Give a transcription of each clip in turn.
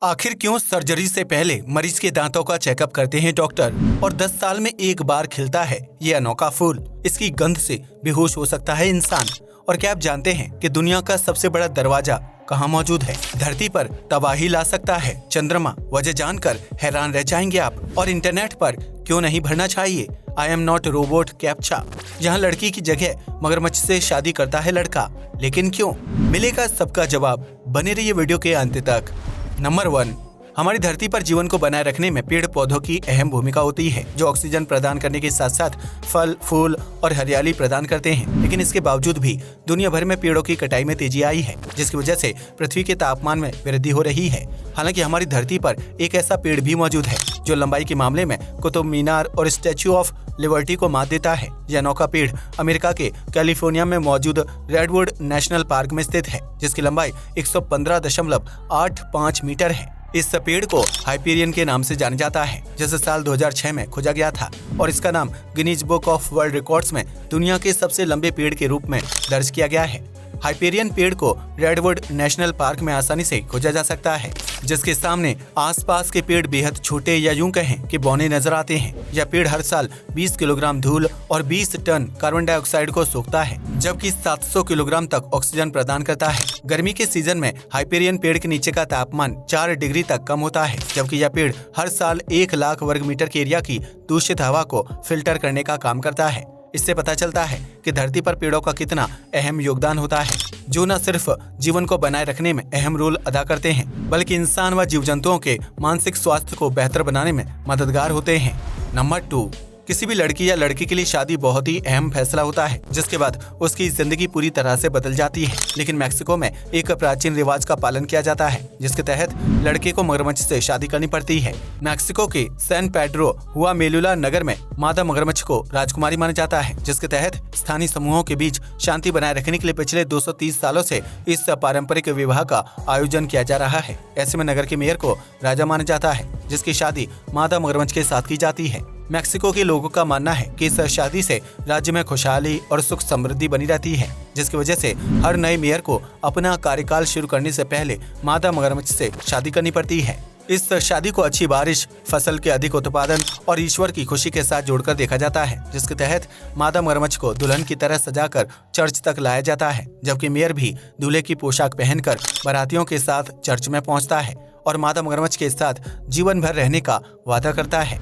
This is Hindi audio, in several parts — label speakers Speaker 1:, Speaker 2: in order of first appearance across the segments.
Speaker 1: आखिर क्यों सर्जरी से पहले मरीज के दांतों का चेकअप करते हैं डॉक्टर? और 10 साल में एक बार खिलता है ये अनोखा फूल, इसकी गंध से बेहोश हो सकता है इंसान। और क्या आप जानते हैं कि दुनिया का सबसे बड़ा दरवाजा कहाँ मौजूद है? धरती पर तबाही ला सकता है चंद्रमा। वजह जानकर हैरान रह जाएंगे आप। और इंटरनेट पर क्यों नहीं भरना चाहिए I am not robot captcha, जहाँ लड़की की जगह मगरमच्छ से शादी करता है लड़का। लेकिन क्यों? मिलेगा सबका जवाब, बने रहिए वीडियो के अंत तक। नंबर 1, हमारी धरती पर जीवन को बनाए रखने में पेड़ पौधों की अहम भूमिका होती है, जो ऑक्सीजन प्रदान करने के साथ साथ फल, फूल और हरियाली प्रदान करते हैं। लेकिन इसके बावजूद भी दुनिया भर में पेड़ों की कटाई में तेजी आई है, जिसकी वजह से पृथ्वी के तापमान में वृद्धि हो रही है। हालांकि हमारी धरती पर एक ऐसा पेड़ भी मौजूद है जो लंबाई के मामले में कुतुब मीनार और स्टैच्यू ऑफ लिबर्टी को मात देता है। यह अनोखा पेड़ अमेरिका के कैलिफोर्निया में मौजूद रेडवुड नेशनल पार्क में स्थित है, जिसकी लंबाई 115.85 मीटर है। इस पेड़ को हाइपेरियन के नाम से जाना जाता है, जिसे साल 2006 में खोजा गया था और इसका नाम Guinness book of world records में दुनिया के सबसे लंबे पेड़ के रूप में दर्ज किया गया है। हाइपेरियन पेड़ को रेडवुड नेशनल पार्क में आसानी से खोजा जा सकता है, जिसके सामने आसपास के पेड़ बेहद छोटे या यूं कहें कि बौने नजर आते हैं। यह पेड़ हर साल 20 किलोग्राम धूल और 20 टन कार्बन डाइऑक्साइड को सोखता है, जबकि 700 किलोग्राम तक ऑक्सीजन प्रदान करता है। गर्मी के सीजन में हाइपेरियन पेड़ के नीचे का तापमान 4 डिग्री तक कम होता है, जबकि यह पेड़ हर साल 1 लाख वर्ग मीटर के एरिया की दूषित हवा को फिल्टर करने का काम करता है। इससे पता चलता है कि धरती पर पेड़ों का कितना अहम योगदान होता है, जो न सिर्फ जीवन को बनाए रखने में अहम रोल अदा करते हैं, बल्कि इंसान व जीव जंतुओं के मानसिक स्वास्थ्य को बेहतर बनाने में मददगार होते हैं। नंबर 2, किसी भी लड़की या लड़के के लिए शादी बहुत ही अहम फैसला होता है, जिसके बाद उसकी जिंदगी पूरी तरह से बदल जाती है। लेकिन मैक्सिको में एक प्राचीन रिवाज का पालन किया जाता है, जिसके तहत लड़के को मगरमच्छ से शादी करनी पड़ती है। मैक्सिको के सैन पेड्रो हुआ मेलुला नगर में मादा मगरमच्छ को राजकुमारी माना जाता है, जिसके तहत स्थानीय समूहों के बीच शांति बनाए रखने के लिए पिछले 230 सालों से इस पारंपरिक विवाह का आयोजन किया जा रहा है। ऐसे में नगर के मेयर को राजा माना जाता है, जिसकी शादी मादा मगरमच्छ के साथ की जाती है। मैक्सिको के लोगों का मानना है कि इस शादी से राज्य में खुशहाली और सुख समृद्धि बनी रहती है, जिसकी वजह से हर नए मेयर को अपना कार्यकाल शुरू करने से पहले मादा मगरमच्छ से शादी करनी पड़ती है। इस शादी को अच्छी बारिश, फसल के अधिक उत्पादन और ईश्वर की खुशी के साथ जोड़कर देखा जाता है, जिसके तहत मादा मगरमच्छ को दुल्हन की तरह सजाकर चर्च तक लाया जाता है, जबकि मेयर भी दूल्हे की पोशाक पहनकर बारातियों के साथ चर्च में पहुंचता है और मादा मगरमच्छ के साथ जीवन भर रहने का वादा करता है।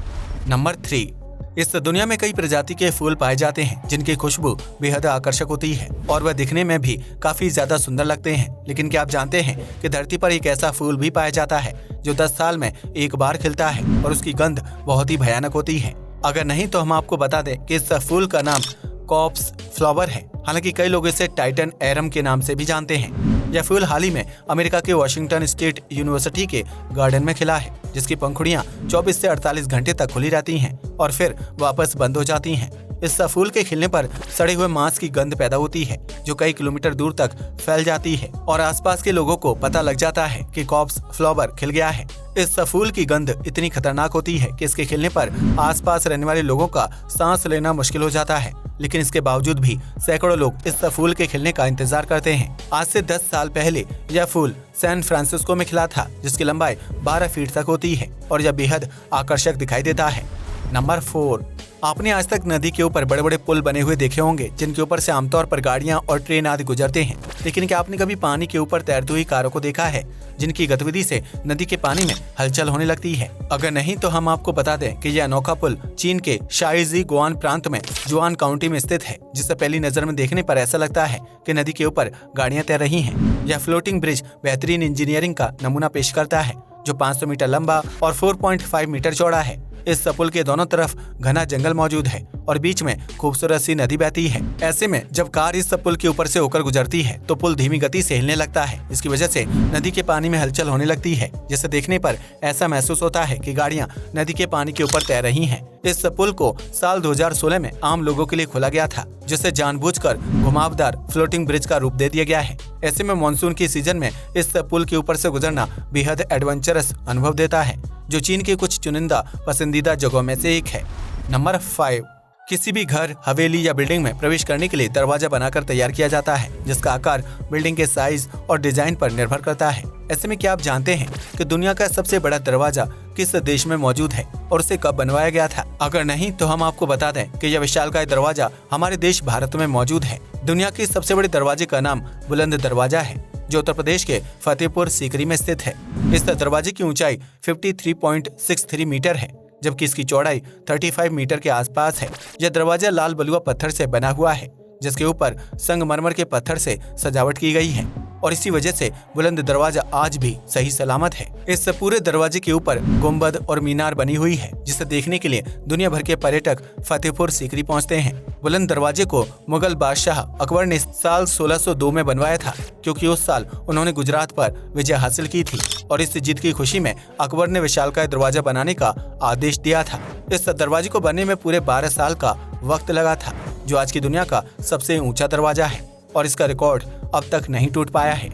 Speaker 1: नंबर 3, इस दुनिया में कई प्रजाति के फूल पाए जाते हैं, जिनकी खुशबू बेहद आकर्षक होती है और वह दिखने में भी काफी ज्यादा सुंदर लगते हैं। लेकिन क्या आप जानते हैं कि धरती पर एक ऐसा फूल भी पाया जाता है जो 10 साल में एक बार खिलता है और उसकी गंध बहुत ही भयानक होती है? अगर नहीं तो हम आपको बता दें कि इस फूल का नाम कॉप्स फ्लावर है। हालांकि कई लोग इसे टाइटन एरम के नाम से भी जानते हैं। यह फूल हाल ही में अमेरिका के वॉशिंगटन स्टेट यूनिवर्सिटी के गार्डन में खिला है, जिसकी पंखुड़ियां 24 से 48 घंटे तक खुली रहती हैं और फिर वापस बंद हो जाती हैं। इस फूल के खिलने पर सड़े हुए मांस की गंध पैदा होती है, जो कई किलोमीटर दूर तक फैल जाती है और आसपास के लोगों को पता लग जाता है कि कॉप्स फ्लावर खिल गया है। इस फूल की गंध इतनी खतरनाक होती है कि इसके खिलने पर आसपास रहने वाले लोगों का सांस लेना मुश्किल हो जाता है। लेकिन इसके बावजूद भी सैकड़ों लोग इस फूल के खिलने का इंतजार करते हैं। आज से 10 साल पहले यह फूल सैन फ्रांसिस्को में खिला था, जिसकी लंबाई 12 फीट तक होती है और यह बेहद आकर्षक दिखाई देता है। नंबर 4, आपने आज तक नदी के ऊपर बड़े बड़े पुल बने हुए देखे होंगे, जिनके ऊपर से आमतौर पर गाड़ियां और ट्रेन आदि गुजरते हैं। लेकिन क्या आपने कभी पानी के ऊपर तैरती हुई कारों को देखा है, जिनकी गतिविधि से नदी के पानी में हलचल होने लगती है? अगर नहीं तो हम आपको बता दें कि यह अनोखा पुल चीन के शाइजी गुआन प्रांत में जुआन काउंटी में स्थित है, जिसे पहली नजर में देखने पर ऐसा लगता है कि नदी के ऊपर गाड़ियां तैर रही हैं। यह फ्लोटिंग ब्रिज बेहतरीन इंजीनियरिंग का नमूना पेश करता है, जो 500 मीटर लंबा और 4.5 मीटर चौड़ा है। इस पुल के दोनों तरफ घना जंगल मौजूद है और बीच में खूबसूरत सी नदी बहती है। ऐसे में जब कार इस पुल के ऊपर से होकर गुजरती है तो पुल धीमी गति से हिलने लगता है। इसकी वजह से नदी के पानी में हलचल होने लगती है, जिसे देखने पर ऐसा महसूस होता है कि गाड़ियां नदी के पानी के ऊपर तैर रही हैं। इस पुल को साल 2016 में आम लोगों के लिए खोला गया था, जिसे जानबूझकर घुमावदार फ्लोटिंग ब्रिज का रूप दे दिया गया है। ऐसे में मानसून की सीजन में इस पुल के ऊपर से गुजरना बेहद एडवेंचरस अनुभव देता है, जो चीन के कुछ चुनिंदा पसंदीदा जगहों में से एक है। नंबर 5, किसी भी घर, हवेली या बिल्डिंग में प्रवेश करने के लिए दरवाजा बनाकर तैयार किया जाता है, जिसका आकार बिल्डिंग के साइज और डिजाइन पर निर्भर करता है। ऐसे में क्या आप जानते हैं कि दुनिया का सबसे बड़ा दरवाजा किस देश में मौजूद है और उसे कब बनवाया गया था? अगर नहीं तो हम आपको बता दें कि यह विशालकाय दरवाजा हमारे देश भारत में मौजूद है। दुनिया के सबसे बड़े दरवाजे का नाम बुलंद दरवाजा है, जो उत्तर प्रदेश के फतेहपुर सीकरी में स्थित है। इस दरवाजे की ऊंचाई 53.63 मीटर है, जबकि इसकी चौड़ाई 35 मीटर के आसपास है। यह दरवाजा लाल बलुआ पत्थर से बना हुआ है, जिसके ऊपर संगमरमर के पत्थर से सजावट की गई है और इसी वजह से बुलंद दरवाजा आज भी सही सलामत है। इस पूरे दरवाजे के ऊपर गुंबद और मीनार बनी हुई है, जिसे देखने के लिए दुनिया भर के पर्यटक फतेहपुर सीकरी पहुंचते हैं। बुलंद दरवाजे को मुगल बादशाह अकबर ने साल 1602 में बनवाया था, क्योंकि उस साल उन्होंने गुजरात पर विजय हासिल की थी और इस जीत की खुशी में अकबर ने विशालकाय दरवाजा बनाने का आदेश दिया था। इस दरवाजे को बनने में पूरे 12 साल का वक्त लगा था, जो आज की दुनिया का सबसे ऊंचा दरवाजा है और इसका रिकॉर्ड अब तक नहीं टूट पाया है।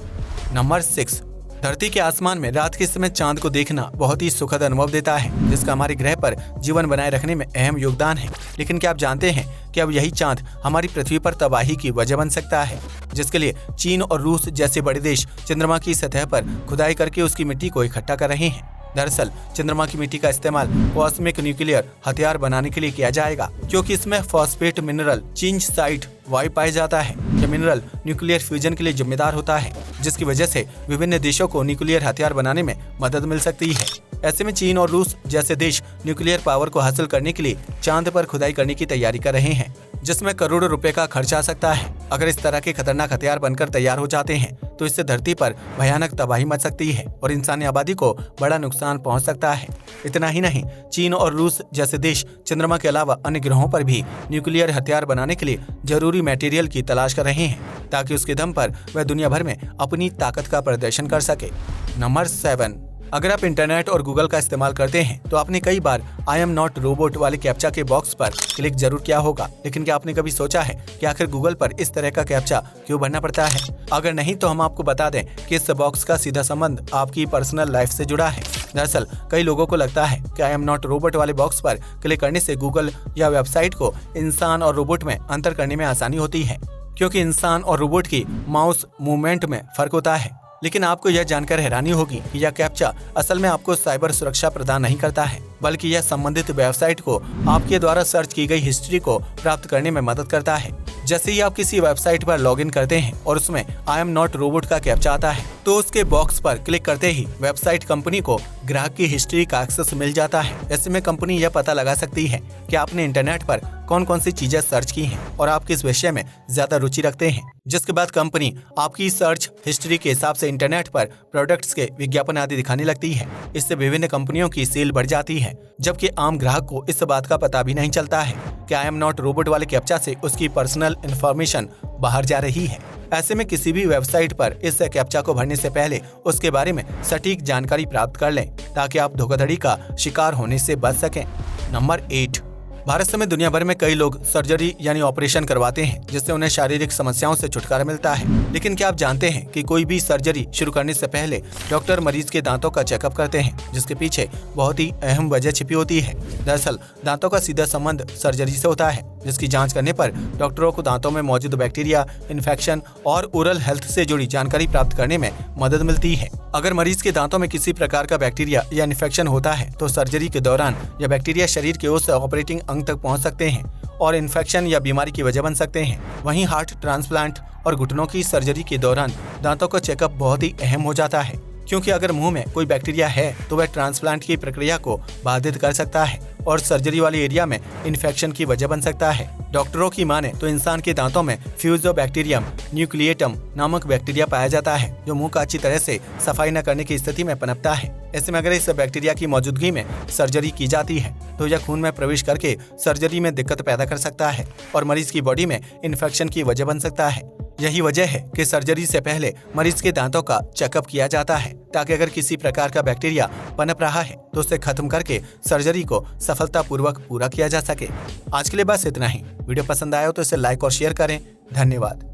Speaker 1: नंबर 6, धरती के आसमान में रात के समय चांद को देखना बहुत ही सुखद अनुभव देता है, जिसका हमारे ग्रह पर जीवन बनाए रखने में अहम योगदान है। लेकिन क्या आप जानते हैं कि अब यही चांद हमारी पृथ्वी पर तबाही की वजह बन सकता है, जिसके लिए चीन और रूस जैसे बड़े देश चंद्रमा की सतह पर खुदाई करके उसकी मिट्टी को इकट्ठा कर रहे हैं। दरअसल चंद्रमा की मिट्टी का इस्तेमाल कॉस्मिक न्यूक्लियर हथियार बनाने के लिए किया जाएगा, क्योंकि इसमें फॉस्फेट मिनरल चिंच-साइट वायु पाया जाता है। यह मिनरल न्यूक्लियर फ्यूजन के लिए जिम्मेदार होता है, जिसकी वजह से विभिन्न देशों को न्यूक्लियर हथियार बनाने में मदद मिल सकती है। ऐसे में चीन और रूस जैसे देश न्यूक्लियर पावर को हासिल करने के लिए चांद पर खुदाई करने की तैयारी कर रहे हैं, जिसमें करोड़ों रुपए का खर्च आ सकता है। अगर इस तरह के खतरनाक हथियार बनकर तैयार हो जाते हैं तो इससे धरती पर भयानक तबाही मच सकती है और इंसानी आबादी को बड़ा नुकसान पहुंच सकता है। इतना ही नहीं, चीन और रूस जैसे देश चंद्रमा के अलावा अन्य ग्रहों पर भी न्यूक्लियर हथियार बनाने के लिए जरूरी मटेरियल की तलाश कर रहे हैं, ताकि उसके दम पर वह दुनिया भर में अपनी ताकत का प्रदर्शन कर सके। नंबर 7, अगर आप इंटरनेट और गूगल का इस्तेमाल करते हैं तो आपने कई बार आई एम नॉट रोबोट वाले कैप्चा के बॉक्स पर क्लिक जरूर किया होगा। लेकिन क्या आपने कभी सोचा है कि आखिर गूगल पर इस तरह का कैप्चा क्यों भरना पड़ता है? अगर नहीं तो हम आपको बता दें कि इस बॉक्स का सीधा संबंध आपकी पर्सनल लाइफ से जुड़ा है। दरअसल कई लोगों को लगता है कि आई एम नॉट रोबोट वाले बॉक्स पर क्लिक करने से गूगल या वेबसाइट को इंसान और रोबोट में अंतर करने में आसानी होती है, क्योंकि इंसान और रोबोट की माउस मूवमेंट में फर्क होता है। लेकिन आपको यह जानकर हैरानी होगी कि यह कैप्चा असल में आपको साइबर सुरक्षा प्रदान नहीं करता है, बल्कि यह संबंधित वेबसाइट को आपके द्वारा सर्च की गई हिस्ट्री को प्राप्त करने में मदद करता है। जैसे ही आप किसी वेबसाइट पर लॉगिन करते हैं और उसमें आई एम नॉट रोबोट का कैप्चा आता है, तो उसके बॉक्स पर क्लिक करते ही वेबसाइट कंपनी को ग्राहक की हिस्ट्री का एक्सेस मिल जाता है। ऐसे में कंपनी यह पता लगा सकती है कि आपने इंटरनेट पर कौन कौन सी चीजें सर्च की हैं और आप किस विषय में ज्यादा रुचि रखते हैं, जिसके बाद कंपनी आपकी सर्च हिस्ट्री के हिसाब से इंटरनेट पर प्रोडक्ट्स के विज्ञापन आदि दिखाने लगती है। इससे विभिन्न कंपनियों की सेल बढ़ जाती है, जबकि आम ग्राहक को इस बात का पता भी नहीं चलता है कि आई एम नॉट रोबोट वाले कैप्चा से उसकी पर्सनल इंफॉर्मेशन बाहर जा रही है। ऐसे में किसी भी वेबसाइट पर इस कैप्चा को भरने से पहले उसके बारे में सटीक जानकारी प्राप्त कर लें, ताकि आप धोखाधड़ी का शिकार होने से बच सकें। नंबर 8, भारत समेत दुनिया भर में कई लोग सर्जरी यानी ऑपरेशन करवाते हैं, जिससे उन्हें शारीरिक समस्याओं से छुटकारा मिलता है। लेकिन क्या आप जानते हैं कि कोई भी सर्जरी शुरू करने से पहले डॉक्टर मरीज के दांतों का चेकअप करते हैं, जिसके पीछे बहुत ही अहम वजह छिपी होती है। दरअसल दांतों का सीधा संबंध सर्जरी से होता है, जिसकी जांच करने पर डॉक्टरों को दांतों में मौजूद बैक्टीरिया, इन्फेक्शन और ओरल हेल्थ से जुड़ी जानकारी प्राप्त करने में मदद मिलती है। अगर मरीज के दांतों में किसी प्रकार का बैक्टीरिया या इन्फेक्शन होता है तो सर्जरी के दौरान यह बैक्टीरिया शरीर के उस ऑपरेटिंग अंग तक पहुंच सकते हैं और इन्फेक्शन या बीमारी की वजह बन सकते हैं। वहीं हार्ट ट्रांसप्लांट और घुटनों की सर्जरी के दौरान दांतों का चेकअप बहुत ही अहम हो जाता है, क्योंकि अगर मुंह में कोई बैक्टीरिया है तो वह ट्रांसप्लांट की प्रक्रिया को बाधित कर सकता है और सर्जरी वाले एरिया में इन्फेक्शन की वजह बन सकता है। डॉक्टरों की माने तो इंसान के दांतों में फ्यूजोबैक्टीरियम न्यूक्लिएटम नामक बैक्टीरिया पाया जाता है, जो मुंह का अच्छी तरह से सफाई न करने की स्थिति में पनपता है। ऐसे में अगर इस बैक्टीरिया की मौजूदगी में सर्जरी की जाती है तो यह खून में प्रवेश करके सर्जरी में दिक्कत पैदा कर सकता है और मरीज की बॉडी में इन्फेक्शन की वजह बन सकता है। यही वजह है कि सर्जरी से पहले मरीज के दांतों का चेकअप किया जाता है, ताकि अगर किसी प्रकार का बैक्टीरिया पनप रहा है तो उसे खत्म करके सर्जरी को सफलतापूर्वक पूरा किया जा सके। आज के लिए बस इतना ही। वीडियो पसंद आया हो तो इसे लाइक और शेयर करें। धन्यवाद।